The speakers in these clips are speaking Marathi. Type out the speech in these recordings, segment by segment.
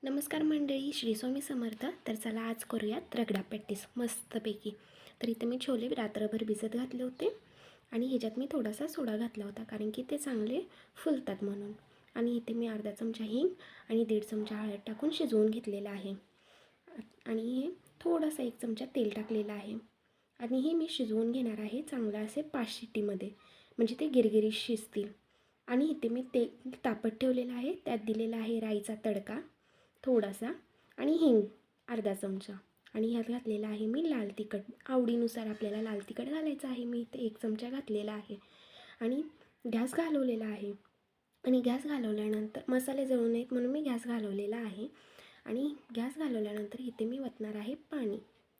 नमस्कार मंडळी, श्री स्वामी समर्थ. तर चला आज करूयात रगडा पॅटीस मस्तपैकी. तर इथे मी छोले रात्रभर भिजत घातले होते आणि ह्याच्यात मी थोडासा सोडा घातला होता कारण की ते चांगले फुलतात म्हणून. आणि इथे मी अर्धा चमचा हिंग आणि 1.5 चमचा हळद टाकून शिजवून घेतलेलं आहे आणि हे थोडासा 1 चमचा तेल टाकलेलं आहे आणि हे मी शिजवून घेणार आहे चांगलं असे 5 शिट्टीमध्ये, म्हणजे ते गिरगिरीत शिजतील. आणि इथे मी तेल तापत ठेवलेलं आहे, त्यात दिलेला आहे राईचा तडका थोडासा आणि हिंग अर्धा चमचा आणि ह्यात घातलेला आहे मी लाल तिखट. आवडीनुसार आपल्याला लाल तिखट घालायचं आहे. मी इथे 1 चमचा घातलेला आहे आणि गॅस घालवलेला आहे. आणि गॅस घालवल्यानंतर मसाले जळू नयेत म्हणून मी गॅस घालवलेला आहे. आणि गॅस घालवल्यानंतर इथे मी वतणार आहे पाणी,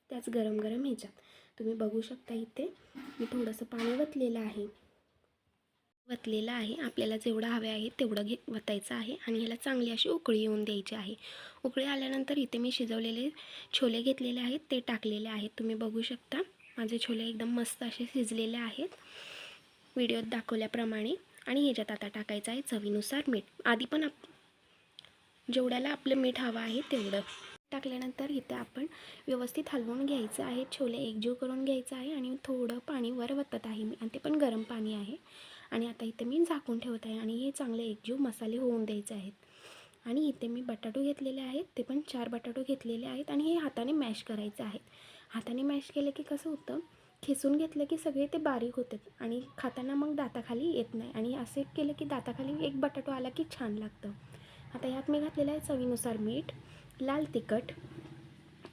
त्याच गरम गरम ह्याच्यात. तुम्ही बघू शकता इथे मी थोडंसं पाणी वतलेलं आहे. आपल्याला जेवढं हवे आहे तेवढं वतायचं आहे आणि ह्याला चांगली अशी उकळी येऊन द्यायची आहे. उकळी आल्यानंतर इथे मी शिजवलेले छोले घेतलेले आहेत ते टाकलेले आहेत. तुम्ही बघू शकता माझे छोले एकदम मस्त असे शिजलेले आहेत व्हिडिओत दाखवल्याप्रमाणे. आणि ह्याच्यात आता टाकायचं आहे चवीनुसार मीठ. आधी पण जेवढ्याला आपलं मीठ हवं आहे तेवढं टाकल्यानंतर इथे आपण व्यवस्थित हलवून घ्यायचं आहे. छोले एकजीव करून घ्यायचं आहे आणि थोडं पाणी वर वतत आहे मी आणि ते पण गरम पाणी आहे. आणि आता इथे मी झाकून ठेवत आहे आणि हे चांगले एकजीव मसाले होऊन द्यायचे आहेत. आणि इथे मी बटाटो घेतलेले आहेत, ते पण 4 बटाटो घेतलेले आहेत आणि हे हाताने मॅश करायचे आहेत. हाताने मॅश केलं की कसं होतं, खिसून घेतलं की सगळे ते बारीक होतात आणि खाताना मग दाताखाली येत नाही. आणि असे केलं की दाताखाली एक बटाटो आला की छान लागतं. आता यात मी घातलेलं आहे चवीनुसार मीठ, लाल तिखट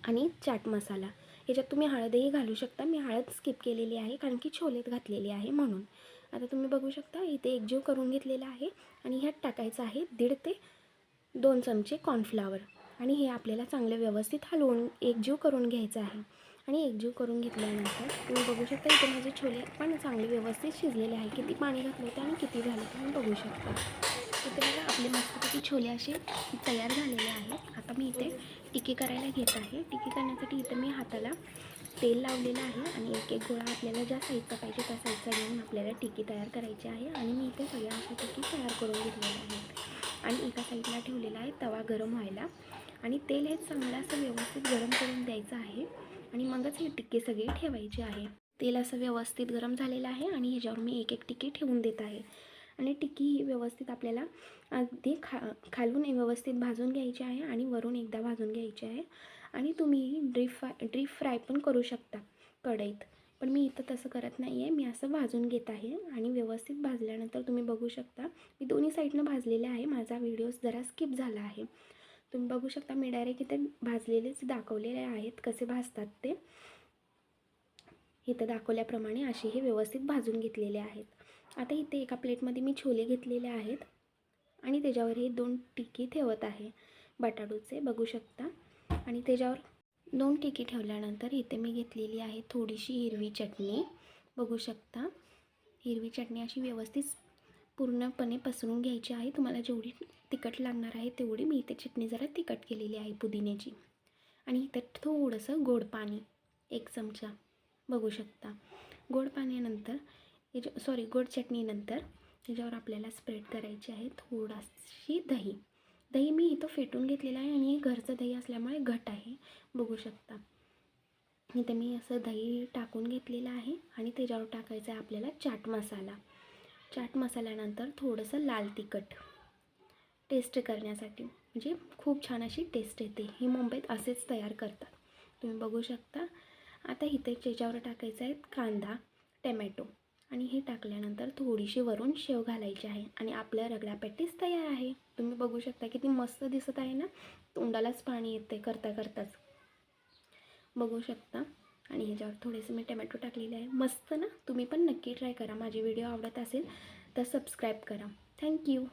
आणि चाट मसाला. ह्याच्यात तुम्ही हळदही घालू शकता. मी हळद स्किप केलेली आहे कारण की छोलेत घातलेली आहे म्हणून. आता तुम्ही बघू शकता इथे एकजीव करून घेतलेला आहे आणि ह्यात टाकायचं आहे 1.5 ते 2 चमचे कॉर्नफ्लॉवर आणि हे आपल्याला चांगले व्यवस्थित हलवून एकजीव करून घ्यायचं आहे. आणि एकजीव करून घेतल्यानंतर तुम्ही बघू शकता इथे माझे छोले पण चांगले व्यवस्थित शिजलेले आहे. किती पाणी घातलं होतं आणि किती झालं तुम्ही बघू शकता. इथे बघा आपले मस्तपैकी छोले असे तयार झालेले आहेत. आता मी इथे टिक्की करायला घेत आहे. टिक्की करण्यासाठी इथे मी हाताला तेल लावलेलं आहे आणि एक एक गोळा आपल्याला ज्या साईजचा पाहिजे त्या साईजचा घेऊन आपल्याला टिक्की तयार करायची आहे. आणि मी इथे सगळ्या अशा टिक्की तयार करून घेतलेल्या आहेत आणि एका साईडला ठेवलेला आहे तवा गरम व्हायला आणि तेल हे चांगलं असं व्यवस्थित गरम करून द्यायचं आहे आणि मगच ही टिक्की सगळी ठेवायची आहे. तेल असं व्यवस्थित गरम झालेलं आहे आणि ह्याच्यावर मी एक एक टिक्की ठेवून देत आहे. आणि टिक्की ही व्यवस्थित आपल्याला अगदी खालून व्यवस्थित भाजून घ्यायची आहे आणि वरून एकदा भाजून घ्यायची आहे. आणि तुम्ही डीप फ्राय पण करू शकता कढईत, पण मी इथं तसं करत नाही आहे. मी असं भाजून घेत आहे आणि व्यवस्थित भाजल्यानंतर तुम्ही बघू शकता मी दोन्ही साईडनं भाजलेले आहे. माझा व्हिडिओ जरा स्किप झाला आहे. तुम्ही बघू शकता मी डायरेक्ट इथे भाजलेलेच दाखवलेले आहेत, कसे भाजतात ते इथं दाखवल्याप्रमाणे असे हे व्यवस्थित भाजून घेतलेले आहेत. आता इथे एका प्लेटमध्ये मी छोले घेतलेले आहेत आणि त्याच्यावर हे 2 टिक्की ठेवत आहे बटाटोचे बघू शकता. आणि त्याच्यावर 2 टिक्की ठेवल्यानंतर इथे मी घेतलेली आहे थोडीशी हिरवी चटणी. बघू शकता हिरवी चटणी अशी व्यवस्थित पूर्णपणे पसरून घ्यायची आहे. तुम्हाला जेवढी तिखट लागणार आहे तेवढी. मी इथे चटणी जरा तिखट केलेली आहे पुदिन्याची. आणि इथे थोडंसं गोड पाणी 1 चमचा बघू शकता. गोड पाण्यानंतर गोड चटणीनंतर त्याच्यावर आपल्याला स्प्रेड करायची आहे थोडीशी दही मी इथं फेटून घेतलेलं आहे आणि हे घरचं दही असल्यामुळे घट आहे बघू शकता. इथे मी असं दही टाकून घेतलेलं आहे आणि त्याच्यावर टाकायचं आहे आपल्याला चाट मसाला. चाट मसाल्यानंतर थोडंसं लाल तिखट टेस्ट करण्यासाठी, म्हणजे खूप छान अशी टेस्ट येते. ही मुंबईत असेच तयार करतात तुम्ही बघू शकता. आता इथे त्याच्यावर टाकायचं आहे कांदा टमॅटो आणि हे टाकल्यानंतर थोडीशी वरून शेव घालायची आहे आणि आपलं रगडा पॅटीस तयार आहे. तुम्ही बघू शकता किती मस्त दिसत आहे ना, तोंडालाच पाणी येते करताच बघू शकता. आणि ह्याच्यावर थोडेसे मी टमॅटो टाकलेले आहे. मस्त ना, तुम्ही पण नक्की ट्राय करा. माझे व्हिडिओ आवडत असेल तर सबस्क्राईब करा. थँक्यू.